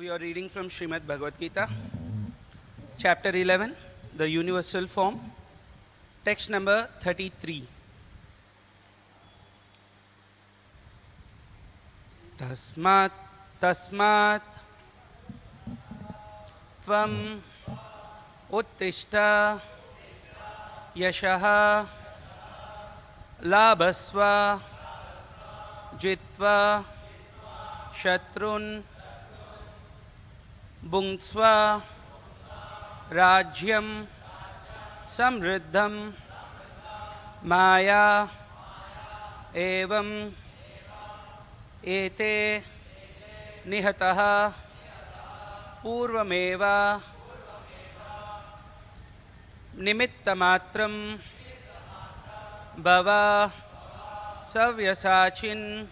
We are reading from Srimad Bhagavad-gita, Chapter 11, the Universal Form, text number 33. Tasmat Tvam Uttishta Yashaha Labhasva Jitva Shatrun Bhunksva Rajyam Samriddham Maya Evam Ete Nihataha Purvameva Nimittamatram Bhava Savyasachin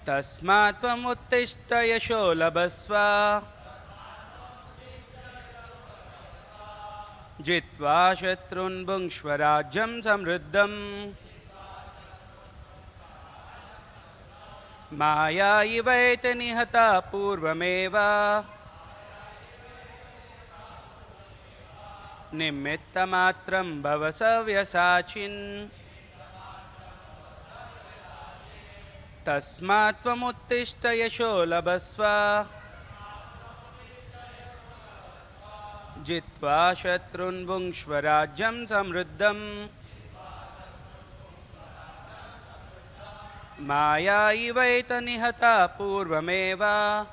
Tasmat Tvam Uttishta Yasho Labhasva Jitva Shatrun Bhunksva Rajyam Samriddham Maya Ivaite Nihata Purvameva Nimittamatram Bhava Savyasachin Tasmat Tvam Uttishta Yasho Labhasva Jitva Shatrun Bhunksva Rajyam Samriddham Maya Ivaita Nihata Purvameva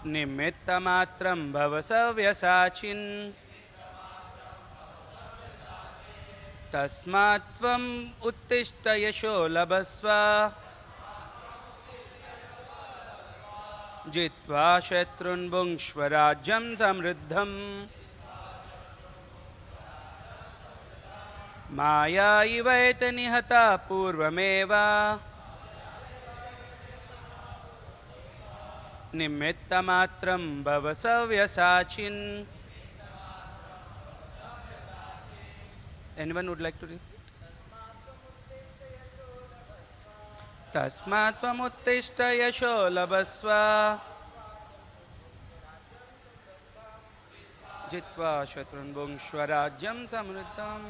Nimittamatram Bhava Savyasachin Tasmat Tvam Uttishta Yasho Labhasva Jitva Shatrun Bhunksva Rajyam Samriddham Maya Ivaita Nihata Purvameva Nimittamatram Bhava Savyasachin. Anyone would like to read? Tasmat Tvam Uttishta Yasho Labhasva Jitva Shatrun Bhunksva Rajyam Samriddham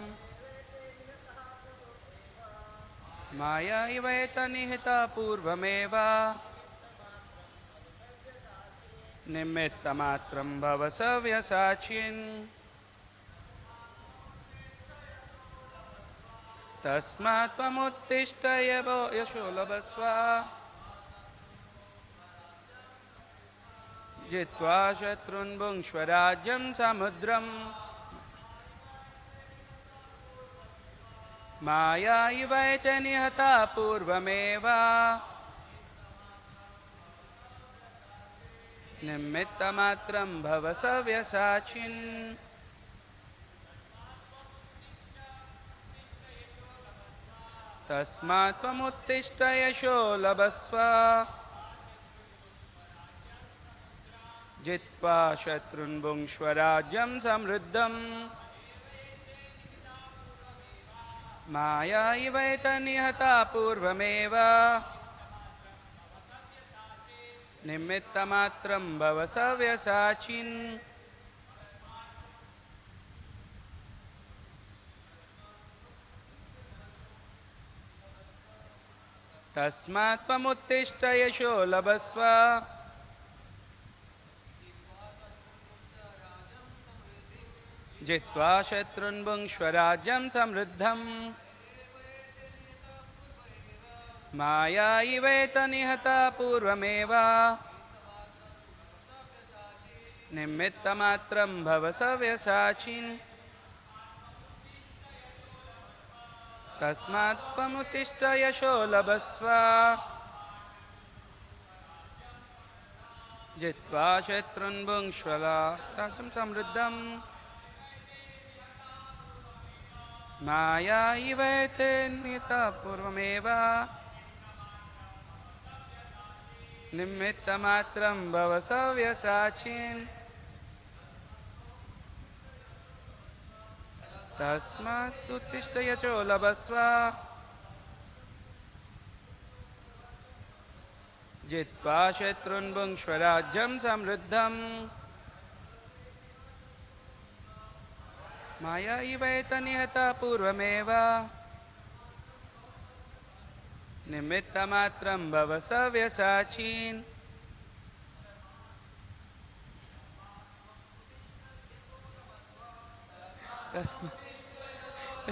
Maya Ivaita Nihita Purvameva Nimittamatram Bhava Savyasachin Tasmat Tvam Uttishta Yasho Labhasva Jitva Shatrun Bhunksva Rajyam Samudram Maya Ivaite Nihata Purvameva Nimittamatram Bhava Savyasachin Tasmat Tvam Uttishta Yasho Labhasva Jitva Shatrun Bhunksva Rajyam Samriddham Maya Ivaita Nihata Purvameva Nimittamatram Bhava Savyasachin Tasmat Tvam Uttishta Yasho Labhasva Jitva Shatrun Bhunksva Rajyam Samriddham Maya Ivaita Nihata Purvameva Nimittamatram Bhava Savyasachin Tasmat Tvam Uttishta Yasho Labhasva Jitva Shatrun Bhunksva Rajyam Samriddham Maya Ivaite Nihita Purvameva Nimittamatram Bhava Savyasachin Tasmat Uttishta Yasho Labhasva जित्वा शत्रुन् भुङ्क्ष्व राज्यं समृद्धम् माया इवैत निहता पूर्वमेव निमित्तमात्रं भव सव्यसाचीन्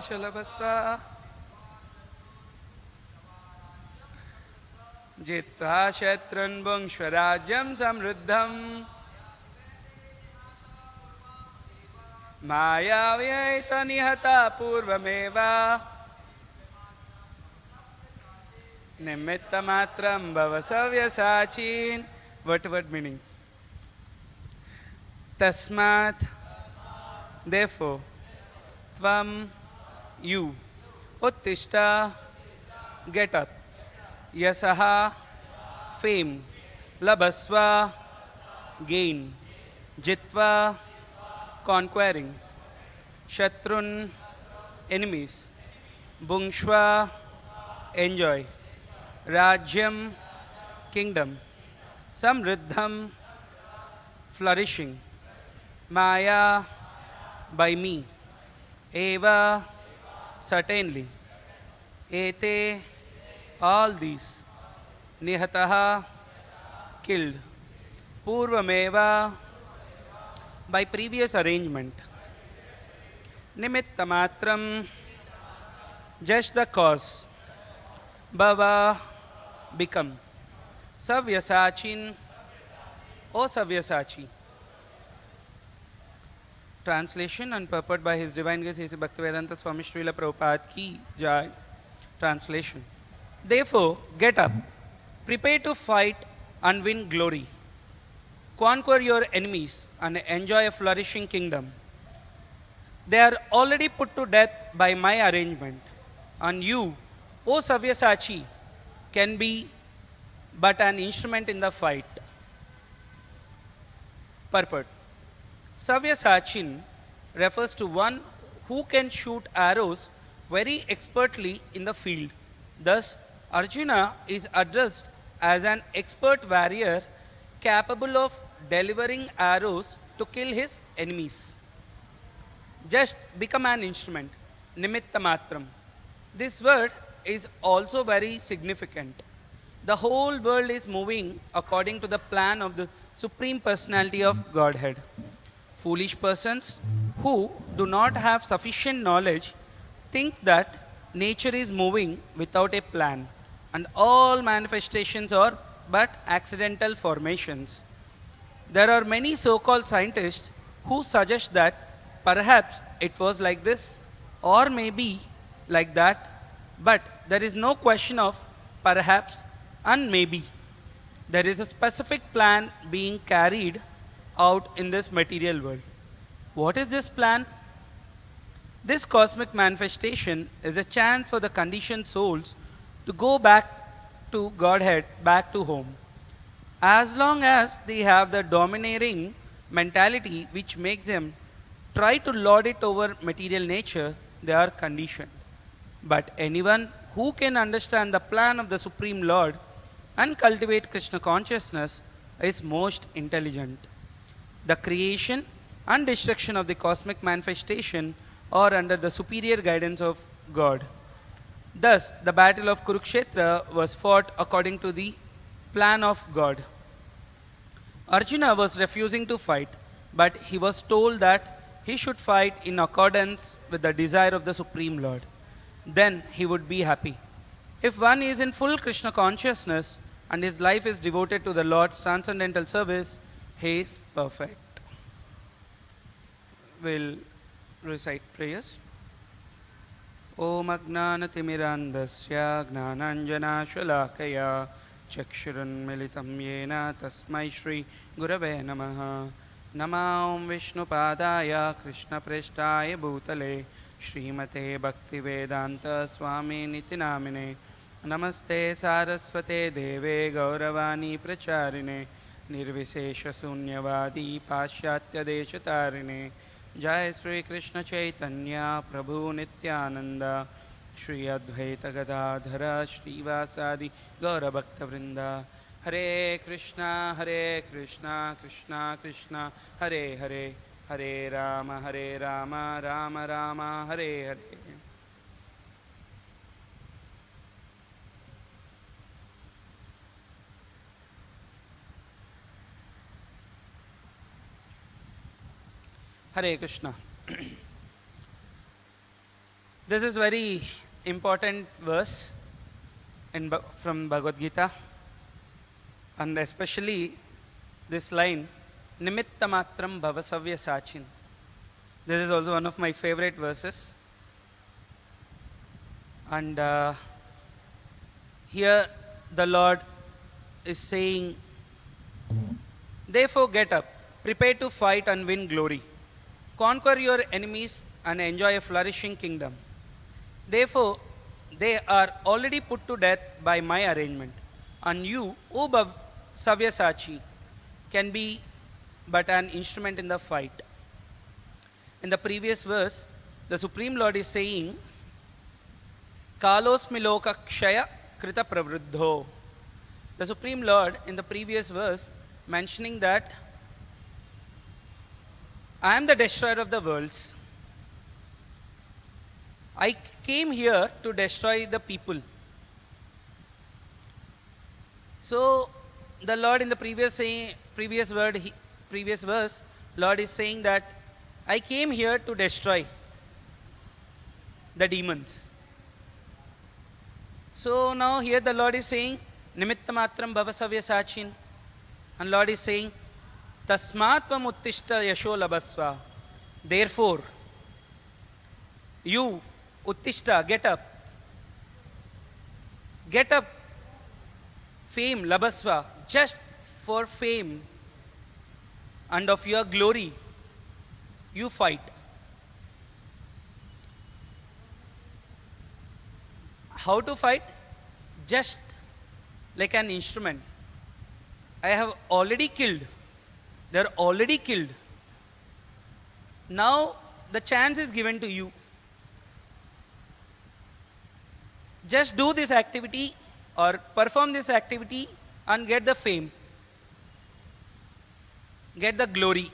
शलभस्व जित्वा शत्रुन् भुङ्क्ष्व राज्यं समृद्धम् मायाव्ययित निहता पूर्वमेव निमित्तमात्रं भव सव्यसाचीन्. What meaning? Tasmat, therefore, tvam, you, uttishta, get up, yasaha, fame, labhasva, gain, jitva, conquering, shatrun, enemies, bhungshva, enjoy, rajyam, kingdom, samriddham, flourishing, maya, by me, eva, certainly, ete, all these, nihataha, killed, purvameva, by previous arrangement, nimittamatram, just the cause, bhava, become, savyasachin, O Savyasachi. Translation and purport by His Divine Grace A.C. Bhaktivedanta Swami Srila Prabhupada Ki Jai. Translation. Therefore, get up, prepare to fight and win glory. Conquer your enemies and enjoy a flourishing kingdom. They are already put to death by my arrangement, and you, O Savyasachi, can be but an instrument in the fight. Purport. Savyasachin refers to one who can shoot arrows very expertly in the field. Thus, Arjuna is addressed as an expert warrior capable of delivering arrows to kill his enemies. Just become an instrument. Nimitta matram. This word is also very significant. The whole world is moving according to the plan of the Supreme Personality of Godhead. Foolish persons who do not have sufficient knowledge think that nature is moving without a plan and all manifestations are but accidental formations. There are many so-called scientists who suggest that perhaps it was like this or maybe like that, but there is no question of perhaps and maybe. There is a specific plan being carried out in this material world. What is this plan? This cosmic manifestation is a chance for the conditioned souls to go back to Godhead, back to home. As long as they have the domineering mentality which makes them try to lord it over material nature, they are conditioned. But anyone who can understand the plan of the Supreme Lord and cultivate Krishna consciousness is most intelligent. The creation and destruction of the cosmic manifestation are under the superior guidance of God. Thus, the battle of Kurukshetra was fought according to the plan of God. Arjuna was refusing to fight, but he was told that he should fight in accordance with the desire of the Supreme Lord. Then he would be happy. If one is in full Krishna consciousness and his life is devoted to the Lord's transcendental service, he is perfect. We'll recite prayers. Om Agnanatimirandasya Gnananjanashalakaya Chakshurun Militam Yena Tasmai Shri Gurave Namaha Namam Vishnupadaya Krishna Preshtaya Bhutale Srimate Bhaktivedanta Swami Nitinamine Namaste Saraswate Deve Gauravani Pracharine Nirvisesha Sunyavadi Pashyatya Deshatarine Jai Sri Krishna Chaitanya Prabhu Nityananda Shri Advaita Gadadhara Shri Vasadi Gaura Bhakta Vrinda Hare Krishna, Krishna Krishna, Hare Hare, Hare Rama, Rama Rama, Hare Hare. Hare Krishna. This is very important verse from Bhagavad-gita, and especially this line, Nimitta matram bhavasavya sachin. This is also one of my favorite verses. And here the Lord is saying, therefore get up, prepare to fight and win glory. Conquer your enemies and enjoy a flourishing kingdom. Therefore, they are already put to death by my arrangement. And you, O Savyasachi, can be but an instrument in the fight. In the previous verse, the Supreme Lord is saying, Kalosmi loka kshaya krita pravruddho. The Supreme Lord in the previous verse mentioning that I am the destroyer of the worlds. I came here to destroy the people. So the Lord in the previous verse, Lord is saying that I came here to destroy the demons. So now here the Lord is saying, Nimitta matram bhavasavya sachin. And Lord is saying, Tasmat tvam uttishta yasho labasva. Therefore, you, uttishta, get up. Get up, fame, labasva, just for fame and of your glory, you fight. How to fight? Just like an instrument. I have already killed. They are already killed. Now the chance is given to you. Just do this activity or perform this activity and get the fame. Get the glory.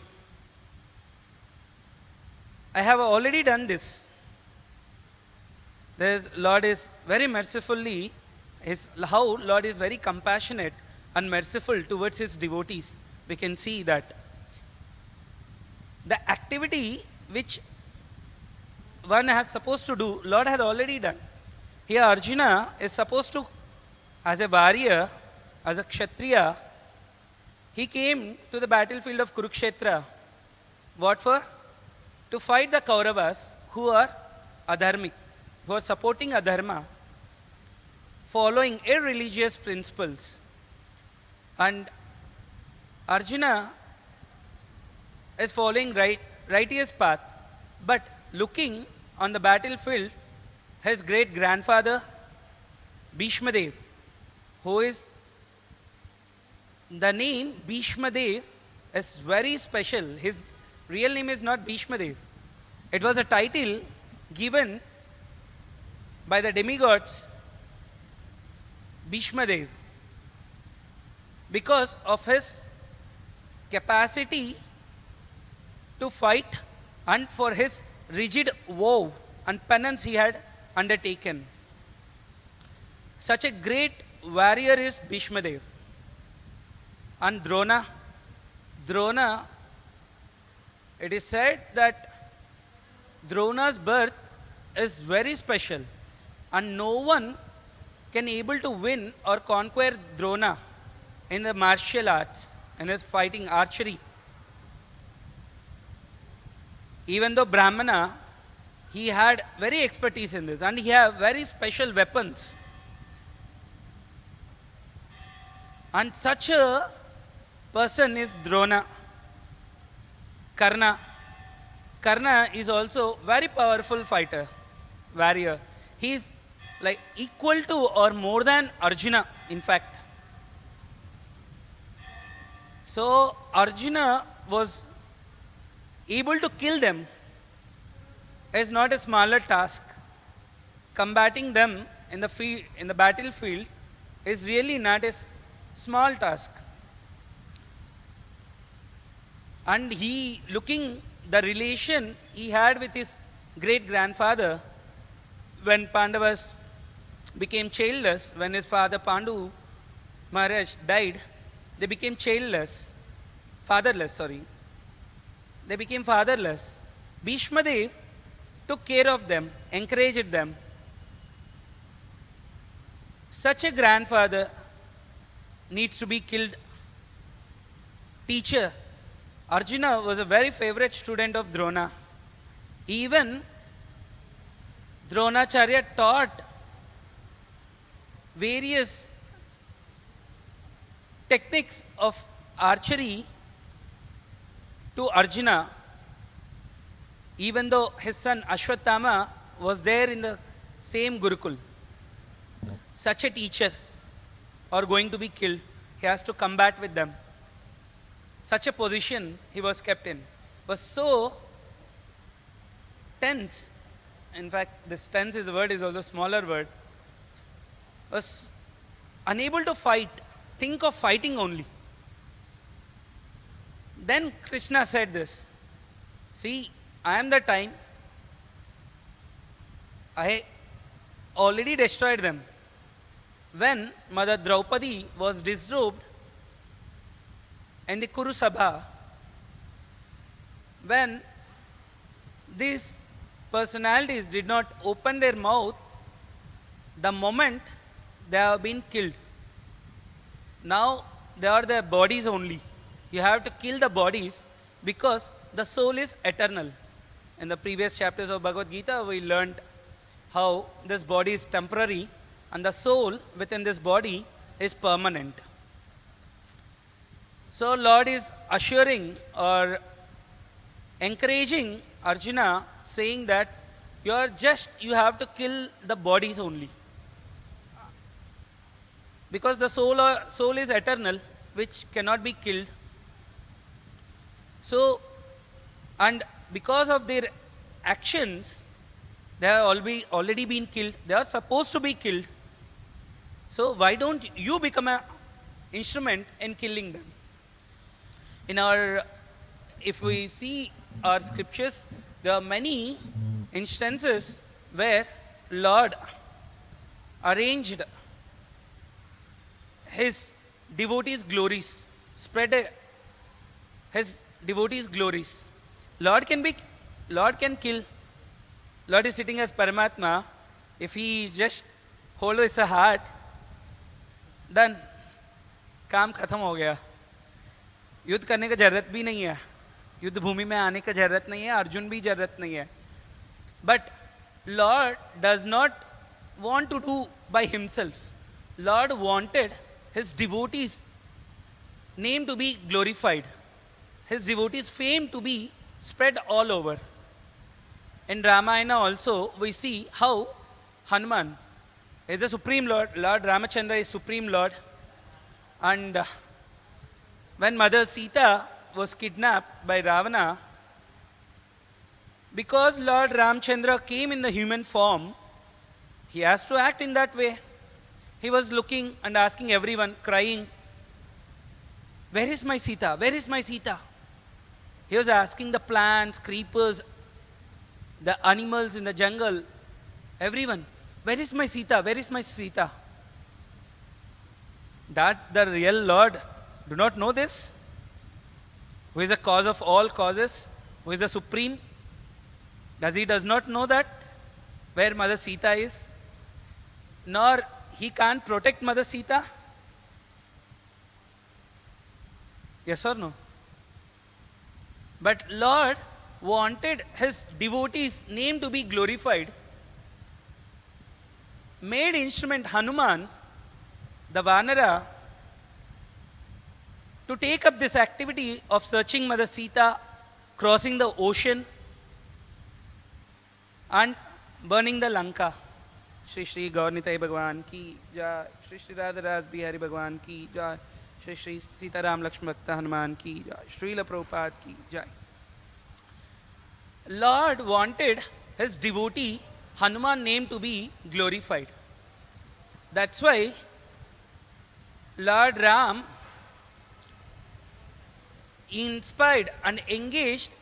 I have already done this. Lord is very mercifully, how Lord is very compassionate and merciful towards his devotees. We can see that the activity which one has supposed to do, Lord had already done. Here Arjuna is supposed to, as a warrior, as a kshatriya, he came to the battlefield of Kurukshetra. What for? To fight the Kauravas who are adharmic, who are supporting adharma, following irreligious principles. And Arjuna is following righteous path, but looking on the battlefield, his great grandfather, Bhishmadev, who is, the name Bhishmadev is very special. His real name is not Bhishmadev. It was a title given by the demigods Bhishmadev because of his capacity to fight and for his rigid vow and penance he had undertaken. Such a great warrior is Bhishmadev. And Drona, it is said that Drona's birth is very special and no one can able to win or conquer Drona in the martial arts, in his fighting archery. Even though Brahmana, he had very expertise in this and he had very special weapons. And such a person is Drona. Karna is also very powerful fighter, warrior. He is like equal to or more than Arjuna, in fact. So Arjuna was able to kill them is not a smaller task. Combating them in the battlefield is really not a small task. And he, looking the relation he had with his great grandfather, when Pandavas became childless, when his father Pandu Maharaj died, they became fatherless, sorry. They became fatherless. Bhishma Dev took care of them, encouraged them. Such a grandfather needs to be killed. Teacher, Arjuna was a very favorite student of Drona. Even Dronacharya taught various techniques of archery to Arjuna, even though his son Ashwatthama was there in the same Gurukul. Such a teacher are going to be killed. He has to combat with them. Such a position he was kept in. Was so tense. In fact, this tense is a word, is also a smaller word. Was unable to fight. Think of fighting only. Then Krishna said this. See, I am the time. I already destroyed them. When Mother Draupadi was disrobed in the Kuru Sabha, when these personalities did not open their mouth, the moment they have been killed. Now they are their bodies only. You have to kill the bodies because the soul is eternal. In the previous chapters of Bhagavad-gita, we learnt how this body is temporary and the soul within this body is permanent. So Lord is assuring or encouraging Arjuna, saying that you have to kill the bodies only. Because the soul is eternal, which cannot be killed. So, and because of their actions, they have already been killed. They are supposed to be killed. So why don't you become an instrument in killing them? If we see our scriptures, there are many instances where Lord arranged his devotees' glories, spread his devotees' glories. Lord can kill. Lord is sitting as Paramatma. If he just holds his heart, done. काम खत्म हो गया. युद्ध करने का जरूरत भी नहीं है. युद्ध भूमि में आने का जरूरत नहीं है. अर्जुन भी जरूरत नहीं है. But Lord does not want to do by himself. Lord wanted his devotees' name to be glorified. His devotees' fame to be spread all over. In Ramayana also, we see how Hanuman is the Supreme Lord. Lord Ramachandra is Supreme Lord. And when Mother Sita was kidnapped by Ravana, because Lord Ramchandra came in the human form, he has to act in that way. He was looking and asking everyone, crying, "Where is my Sita? Where is my Sita?" He was asking the plants, creepers, the animals in the jungle, everyone, "Where is my Sita? Where is my Sita?" That the real Lord do not know this? Who is the cause of all causes? Who is the Supreme? Does not know that? Where Mother Sita is? Nor he can't protect Mother Sita? Yes or no? But Lord wanted his devotees' name to be glorified. Made instrument Hanuman, the Vanara, to take up this activity of searching Mother Sita, crossing the ocean, and burning the Lanka. Shri Shri Gaurnitai Bhagwan ki jai, Shri Shri Radharasbihari Bhagwan ki jai, Shri Shri Sitaram Lakshmi Bhakta Hanuman ki jai, Srila Prabhupada ki jai. Lord wanted his devotee Hanuman name to be glorified. That's why Lord Ram inspired and engaged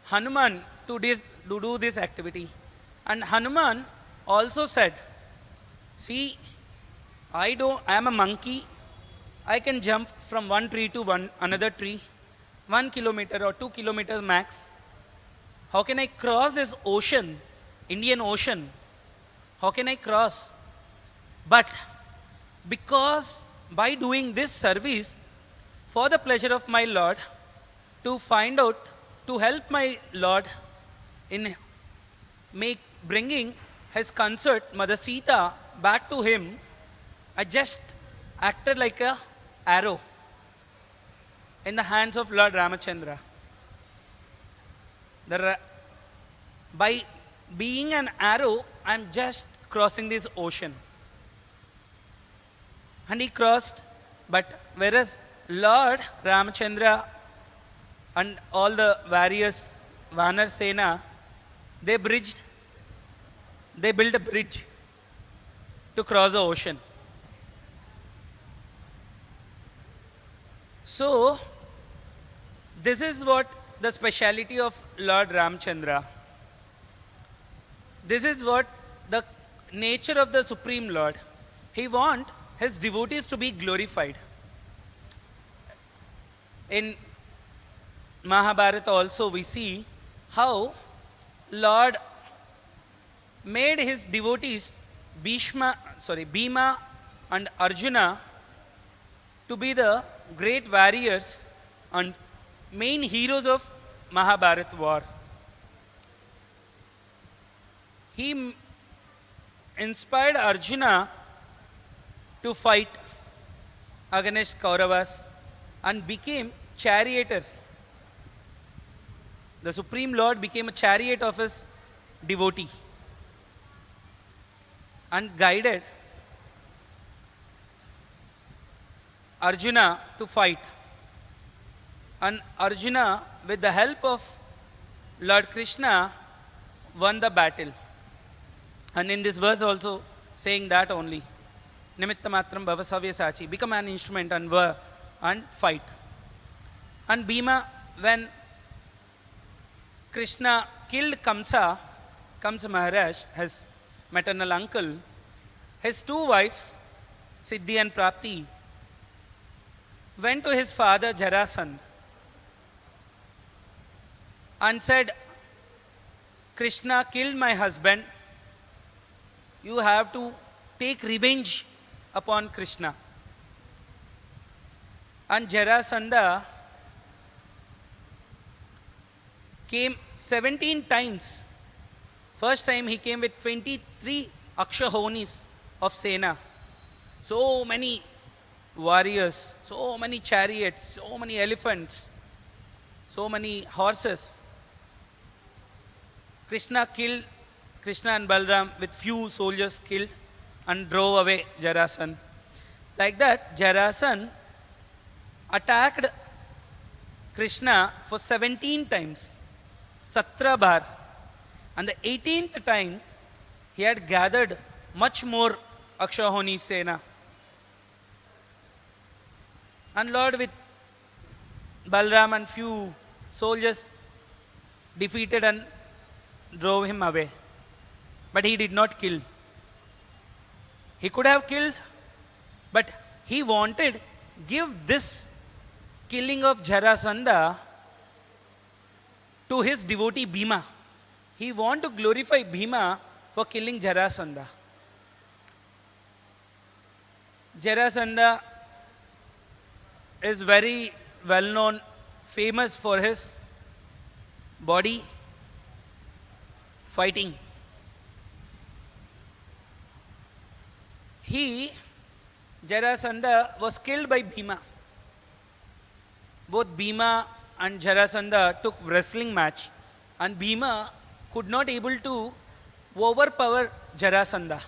Hanuman to do this activity. And Hanuman also said, see, I am a monkey. I can jump from one tree to another tree, 1 kilometer or 2 kilometers max. How can I cross this ocean, Indian Ocean? How can I cross? But because by doing this service for the pleasure of my Lord, to find out, to help my Lord in bringing his consort, Mother Sita, back to him, I just acted like a arrow in the hands of Lord Ramachandra. By being an arrow, I am just crossing this ocean. And he crossed, but whereas Lord Ramachandra and all the various Vanar Sena, they built a bridge to cross the ocean. So, this is what the speciality of Lord Ramachandra. This is what the nature of the Supreme Lord. He wants his devotees to be glorified. In Mahabharata also we see how Lord made his devotees Bhima and Arjuna to be the great warriors and main heroes of Mahabharata war. He inspired Arjuna to fight against Kauravas and became charioteer. The Supreme Lord became a chariot of his devotee and guided Arjuna to fight. And Arjuna, with the help of Lord Krishna, won the battle. And in this verse also saying that only, Nimitta matram bhavasavya sachi, become an instrument and fight. And Bhima, when Krishna killed Kamsa Maharaj, his maternal uncle, his two wives, Siddhi and Prapti, went to his father Jarasandha and said, Krishna killed my husband, you have to take revenge upon Krishna. And Jarasandha came 17 times. First time he came with 23 Akshahonis of Sena. So many warriors, so many chariots, so many elephants, so many horses. Krishna and Balram with few soldiers killed and drove away Jarasandha. Like that, Jarasandha attacked Krishna for 17 times, Satra bar. And the 18th time, he had gathered much more Akshahoni Sena. And Lord with Balram and few soldiers defeated and drove him away. But he did not kill. He could have killed, but he wanted give this killing of Jarasandha to his devotee Bhima. He wanted to glorify Bhima for killing Jarasandha. Jarasandha is very well known, famous for his body fighting. Jarasandha was killed by Bhima. Both Bhima and Jarasandha took wrestling match, and Bhima could not able to overpower Jarasandha.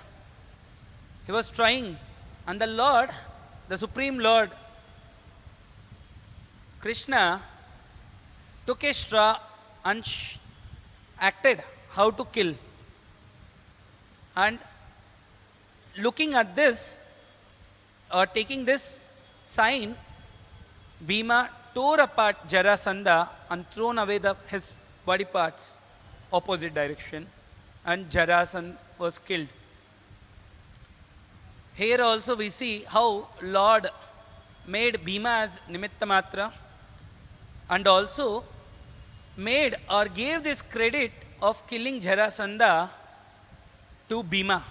He was trying, and the Lord, the Supreme Lord, Krishna, took a straw and acted how to kill. And looking at this, or taking this sign, Bhima tore apart Jarasandha and thrown away his body parts opposite direction, and Jarasandha was killed. Here also we see how Lord made Bhima as Nimitta Matra, and also made or gave this credit of killing Jarasandha to Bhima,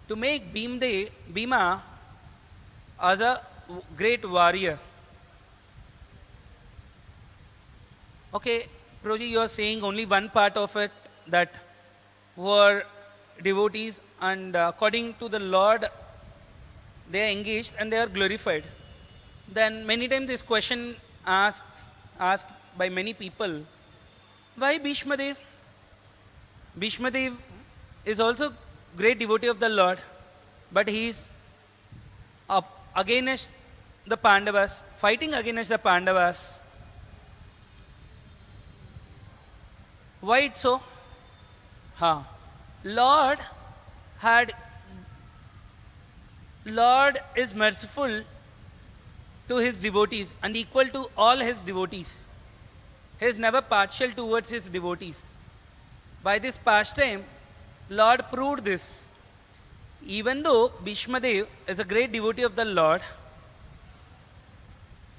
to make Bhima as a great warrior. Okay, Proji, you are saying only one part of it, that who are devotees and according to the Lord they are engaged and they are glorified. Then many times this question asked by many people, why Bhishma Dev? Bhishma Dev is also great devotee of the Lord, but he is up against the Pandavas, fighting against the Pandavas. Why it's so? Lord is merciful to his devotees and equal to all his devotees. He is never partial towards his devotees. By this pastime, Lord proved this. Even though Bhishma Dev is a great devotee of the Lord,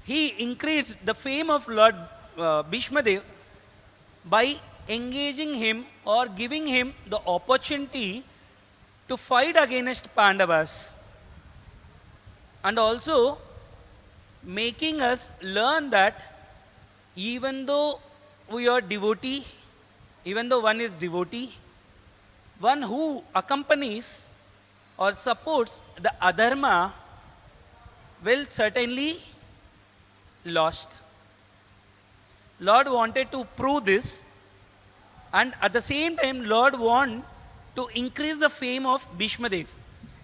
he increased the fame of Lord Bhishma Dev by engaging him or giving him the opportunity to fight against Pandavas, and also making us learn that even though we are devotee, even though one is devotee, one who accompanies or supports the adharma will certainly lost. Lord wanted to prove this, and at the same time Lord want to increase the fame of Bhishma Dev.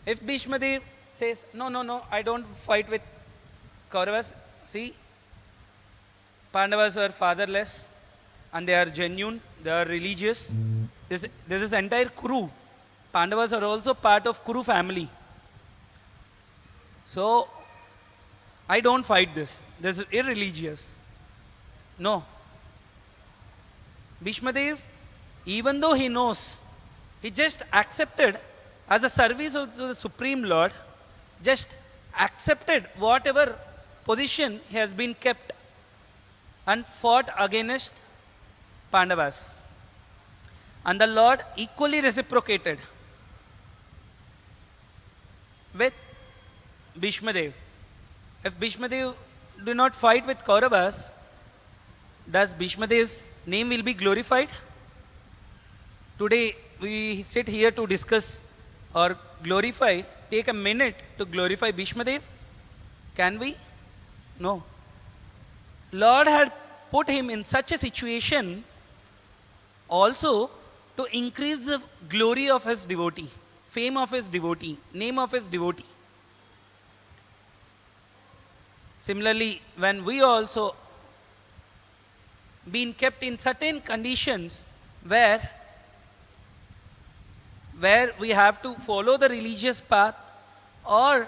If Bhishma Dev says, no, I don't fight with Kauravas, see, Pandavas are fatherless and they are genuine, they are religious. This is entire Kuru. Pandavas are also part of Kuru family. So, I don't fight this. This is irreligious. No. Bhishma Dev, even though he knows, he just accepted as a service of the Supreme Lord, just accepted whatever position he has been kept and fought against Pandavas. And the Lord equally reciprocated with Bhishma Dev. If Bhishma Dev do not fight with Kauravas, does Bhishma Dev's name will be glorified? Today we sit here to discuss or glorify, take a minute to glorify Bhishma Dev. Can we? No. Lord had put him in such a situation also to increase the glory of his devotee, fame of his devotee, name of his devotee. Similarly, when we also been kept in certain conditions where we have to follow the religious path or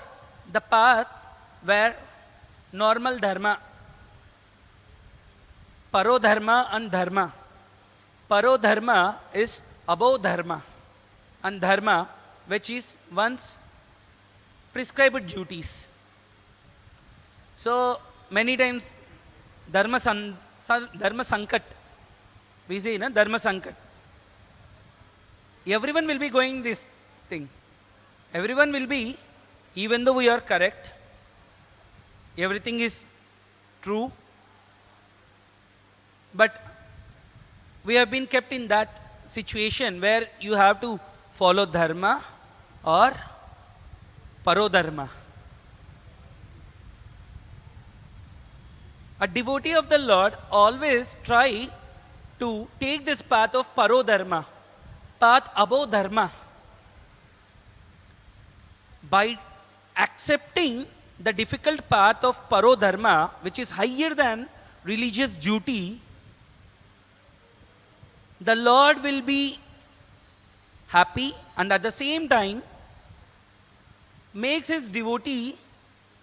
the path where normal dharma, paro dharma and dharma. Paro dharma is above dharma, and dharma, which is one's prescribed duties. So many times dharma sankat, we say dharma sankat. Everyone will be going this thing. Everyone will be, even though we are correct, everything is true, but we have been kept in that situation where you have to follow dharma or parodharma. A devotee of the Lord always try to take this path of parodharma, path above dharma. By accepting the difficult path of parodharma, which is higher than religious duty, the Lord will be happy and at the same time makes his devotee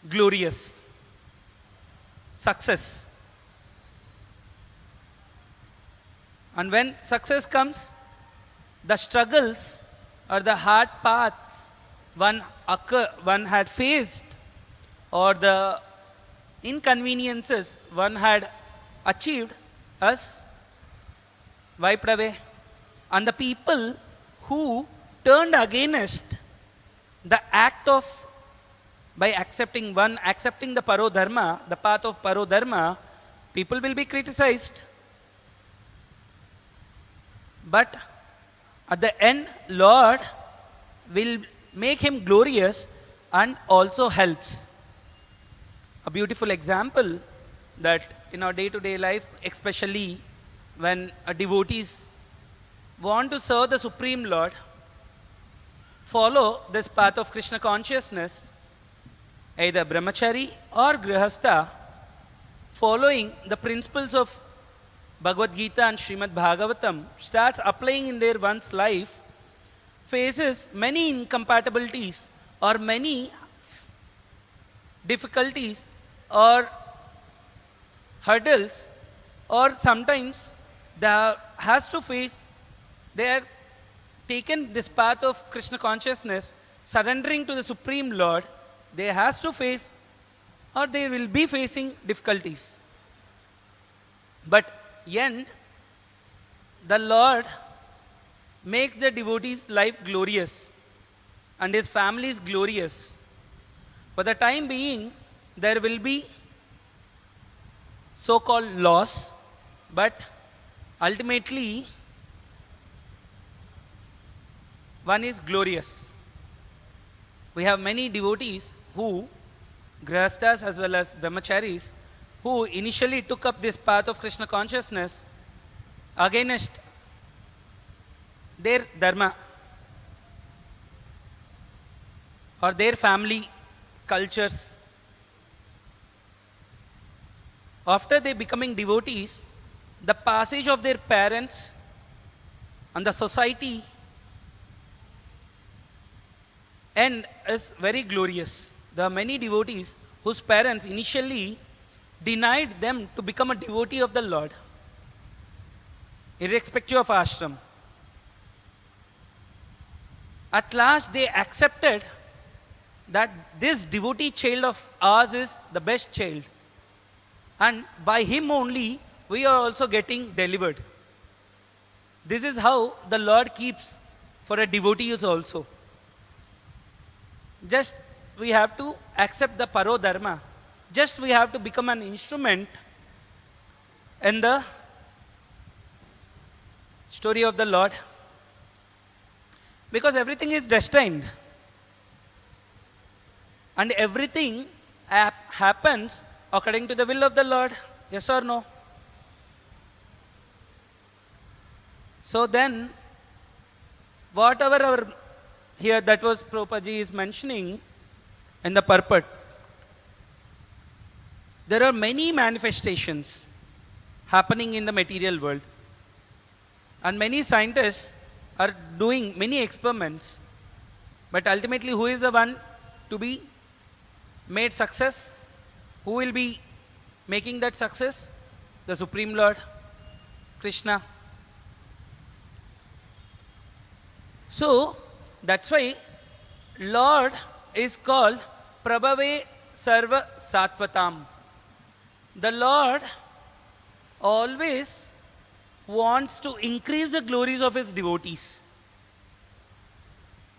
glorious. Success. And when success comes, the struggles or the hard paths one had faced, or the inconveniences one had achieved, as wiped away. And the people who turned against the act of, by accepting the parodharma, the path of parodharma, people will be criticized. But at the end, Lord will make him glorious and also helps. A beautiful example that in our day-to-day life, especially when devotees want to serve the Supreme Lord, follow this path of Krishna consciousness, either brahmachari or grihastha, following the principles of Bhagavad-gita and Srimad Bhagavatam, starts applying in their one's life, faces many incompatibilities or many difficulties or hurdles, or sometimes they are taken this path of Krishna consciousness, surrendering to the Supreme Lord, they has to face, or they will be facing difficulties. But end, the Lord makes the devotee's life glorious and his family is glorious. For the time being, there will be so-called loss, but ultimately one is glorious. We have many devotees who, grihasthas as well as brahmacharis, who initially took up this path of Krishna consciousness against their dharma or their family cultures. After they becoming devotees, the passage of their parents and the society end is very glorious. There are many devotees whose parents initially denied them to become a devotee of the Lord, irrespective of ashram. At last they accepted that this devotee child of ours is the best child, and by him only we are also getting delivered. This is how the Lord keeps for a devotee also. Just we have to accept the parodharma. Just we have to become an instrument in the story of the Lord. Because everything is destined. And everything happens according to the will of the Lord. Yes or no? So then, whatever our here that was Prabhupada is mentioning in the purport, there are many manifestations happening in the material world. And many scientists are doing many experiments. But ultimately, who is the one to be made success? Who will be making that success? The Supreme Lord, Krishna. So, that's why Lord is called Prabhave Sarva Sattvatam. The Lord always wants to increase the glories of his devotees.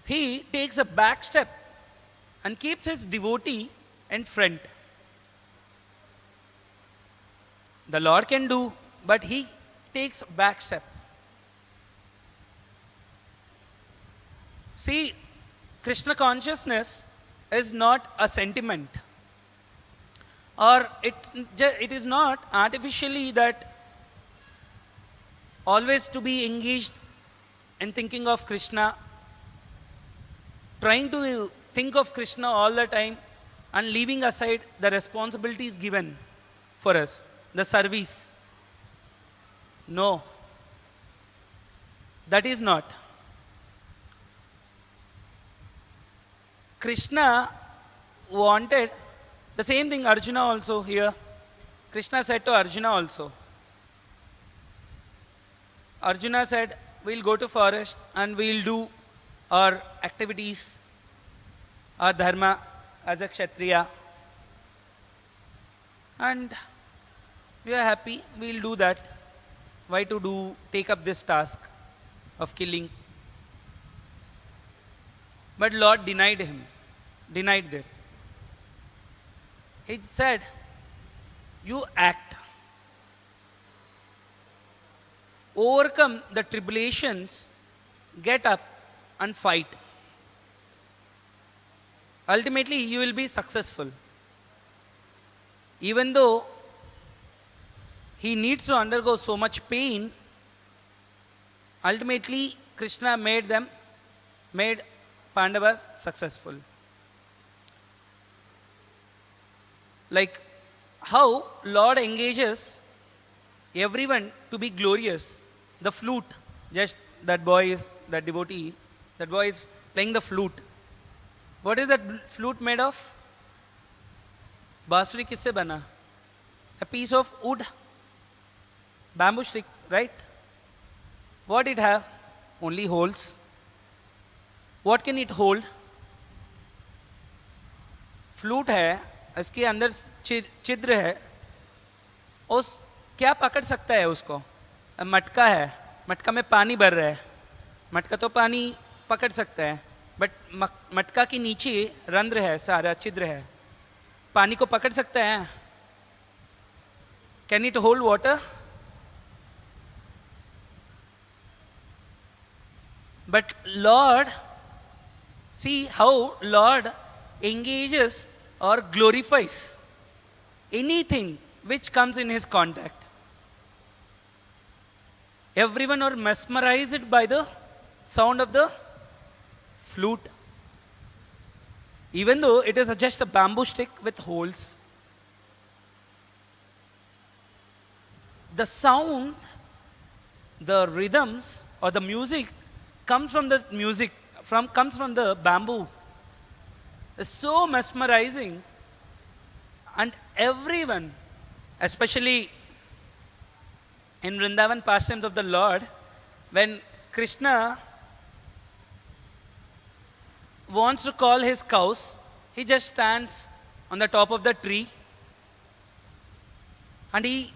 He takes a back step and keeps his devotee in front. The Lord can do, but he takes back step. See, Krishna consciousness is not a sentiment, or it is not artificially that always to be engaged in thinking of Krishna, trying to think of Krishna all the time and leaving aside the responsibilities given for us, the service. No, that is not. Krishna wanted The same thing Arjuna also here. Krishna said to Arjuna also. Arjuna said, we'll go to forest and we'll do our activities, our dharma as a Kshatriya. And we are happy, we'll do that. Why to take up this task of killing? But Lord denied that. He said, you act. Overcome the tribulations, get up and fight. Ultimately, you will be successful. Even though he needs to undergo so much pain, ultimately Krishna made Pandavas successful. Like how Lord engages everyone to be glorious. The flute, just that devotee, that boy is playing the flute. What is that flute made of? Basuri kisse bana? A piece of wood, bamboo stick, right? What it have? Only holes. What can it hold? Flute है, इसके अंदर छिद्र है, उस क्या पकड़ सकता है उसको? मटका है, मटका में पानी भर रहा है, मटका तो पानी पकड़ सकता है, बट मटका के नीचे रंध्र है, सारा छिद्र है, पानी को पकड़ सकता है? Can it hold water? But Lord, see how Lord engages or glorifies anything which comes in his contact. Everyone are mesmerized by the sound of the flute. Even though it is just a bamboo stick with holes. The sound, the rhythms or the music comes from the bamboo. It's so mesmerizing, and everyone, especially in Vrindavan pastimes of the Lord, when Krishna wants to call his cows, he just stands on the top of the tree and he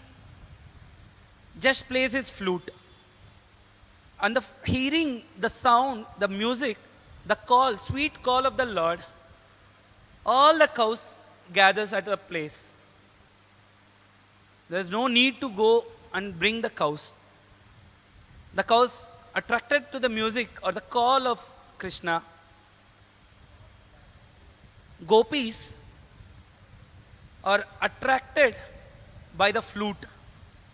just plays his flute. And hearing the sound, the music, the call, sweet call of the Lord, all the cows gathers at a place. There is no need to go and bring the cows. The cows, attracted to the music or the call of Krishna, gopis are attracted by the flute,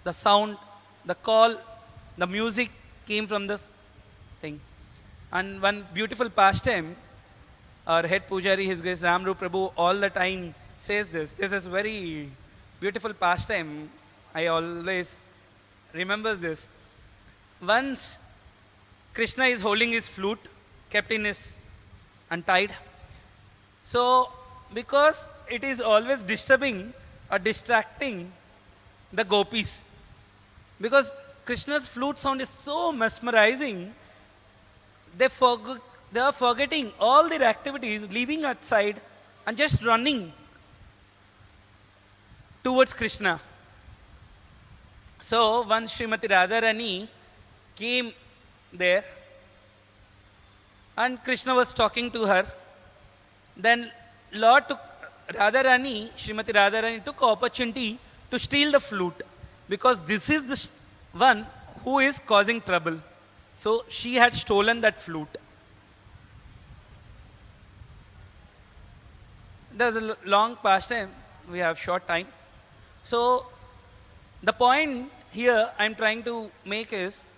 the sound, the call, the music came from this thing. And one beautiful pastime, our head Pujari, His Grace Ramru Prabhu, all the time says this. This is very beautiful pastime. I always remember this. Once Krishna is holding his flute, kept in his untied. So, because it is always disturbing or distracting the gopis, because Krishna's flute sound is so mesmerizing, they are forgetting all their activities, leaving outside and just running towards Krishna. So once Srimati Radharani came there and Krishna was talking to her, then Lord took Srimati Radharani took opportunity to steal the flute, because this is the one who is causing trouble. So she had stolen that flute. There's a long pastime, we have short time. So the point here I'm trying to make is,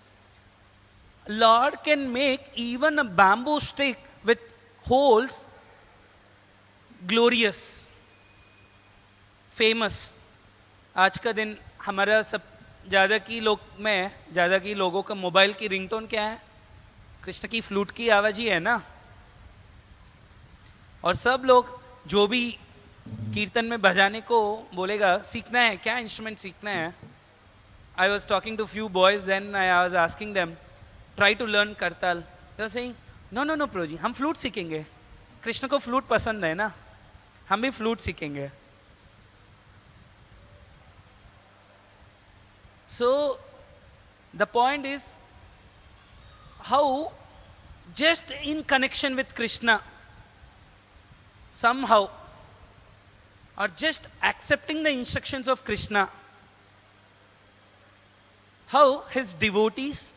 Lord can make even a bamboo stick with holes glorious, famous. आज का दिन हमारा सब ज़्यादा की लोगों का mobile की रिंगटोन क्या है? कृष्ण की फ्लूट की आवाज़ ही है ना. और सब लोग जो भी कीर्तन में बजाने को बोलेगा, सीखना है क्या, इंस्ट्रूमेंट सीखना है. I was talking to few boys, then I was asking them, try to learn kartal. They were saying, no no no pro ji, हम फ्लूट सीखेंगे. कृष्ण को फ्लूट पसंद है ना, हम भी फ्लूट सीखेंगे. So the point is how just in connection with Krishna, somehow, or just accepting the instructions of Krishna, how his devotees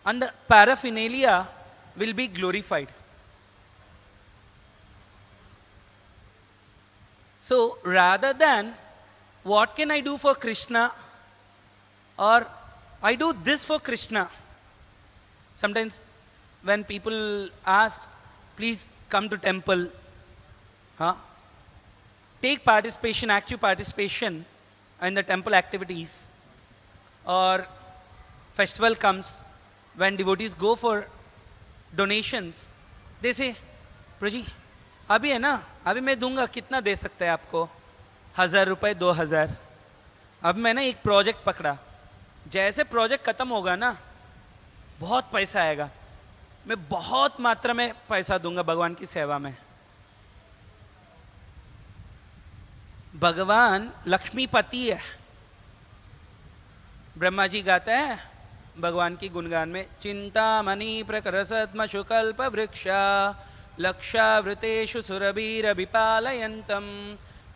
and the paraphernalia will be glorified. So rather than what can I do for Krishna, or I do this for Krishna. Sometimes when people ask, please come to temple, take participation, active participation in the temple activities, or festival comes, when devotees go for donations, they say, Praji, अभी है ना, अभी मैं दूंगा, कितना दे सकते हैं आपको, 1000 रुपए, 2000. अब मैंने एक प्रोजेक्ट पकड़ा, जैसे प्रोजेक्ट खत्म होगा ना, बहुत पैसा आएगा, मैं बहुत मात्रा में पैसा दूंगा भगवान की सेवा में. भगवान लक्ष्मीपति है. ब्रह्मा जी गाते हैं भगवान की गुणगान में, चिंतामणि प्रकर सद्मशु कल्प वृक्ष लक्षावृतेषु सुरभिरभिपालयन्तं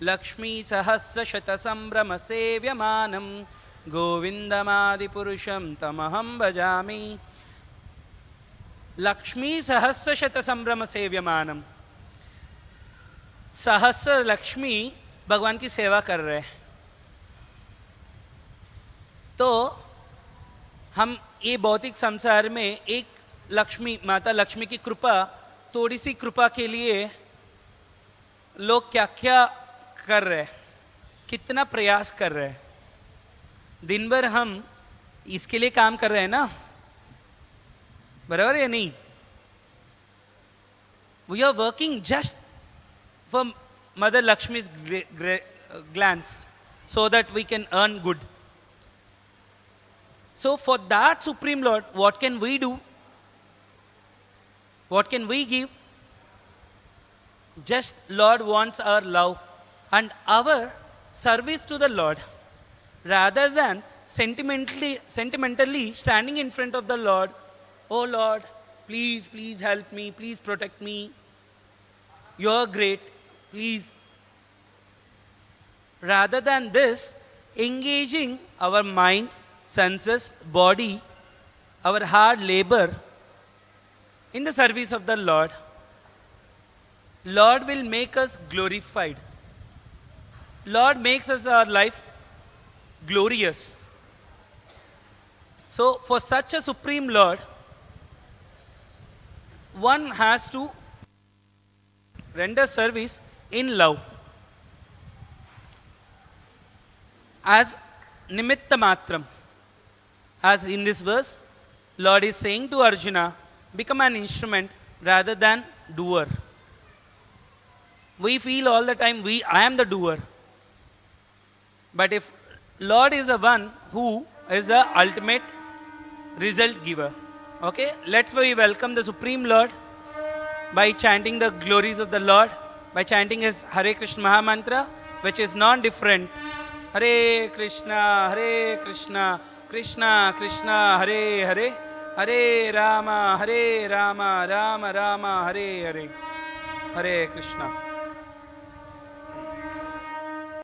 लक्ष्मी सहस्र शत संभ्रम सेव्यमानं गोविंदमादिपुरुषं तमहं भजामि. लक्ष्मी सहस्र शत संभ्रम सेव्यमानम, सहस्र लक्ष्मी भगवान की सेवा कर रहे हैं. तो हम ये भौतिक संसार में एक लक्ष्मी, माता लक्ष्मी की कृपा, थोड़ी सी कृपा के लिए लोग क्या क्या कर रहे हैं, कितना प्रयास कर रहे हैं. दिन भर हम इसके लिए काम कर रहे हैं ना, बराबर या नहीं? We are working just for Mother Lakshmi's glance, so that we can earn good. So for that Supreme Lord, what can we do? What can we give? Just Lord wants our love and our service to the Lord, rather than sentimentally standing in front of the Lord. Oh Lord, please, please help me, please protect me. You're great, please. Rather than this, engaging our mind, senses, body, our hard labor in the service of the Lord, Lord will make us glorified. Lord makes us our life glorious. So for such a Supreme Lord, one has to render service in love. As nimitta matram. As in this verse, Lord is saying to Arjuna, become an instrument rather than doer. We feel all the time, I am the doer. But if Lord is the one who is the ultimate result giver. Okay, let's we welcome the Supreme Lord by chanting the glories of the Lord, by chanting his Hare Krishna Maha Mantra, which is non-different. Hare Krishna, Krishna Krishna, Hare Hare, Hare Rama, Rama Rama, Hare Hare. Hare Krishna.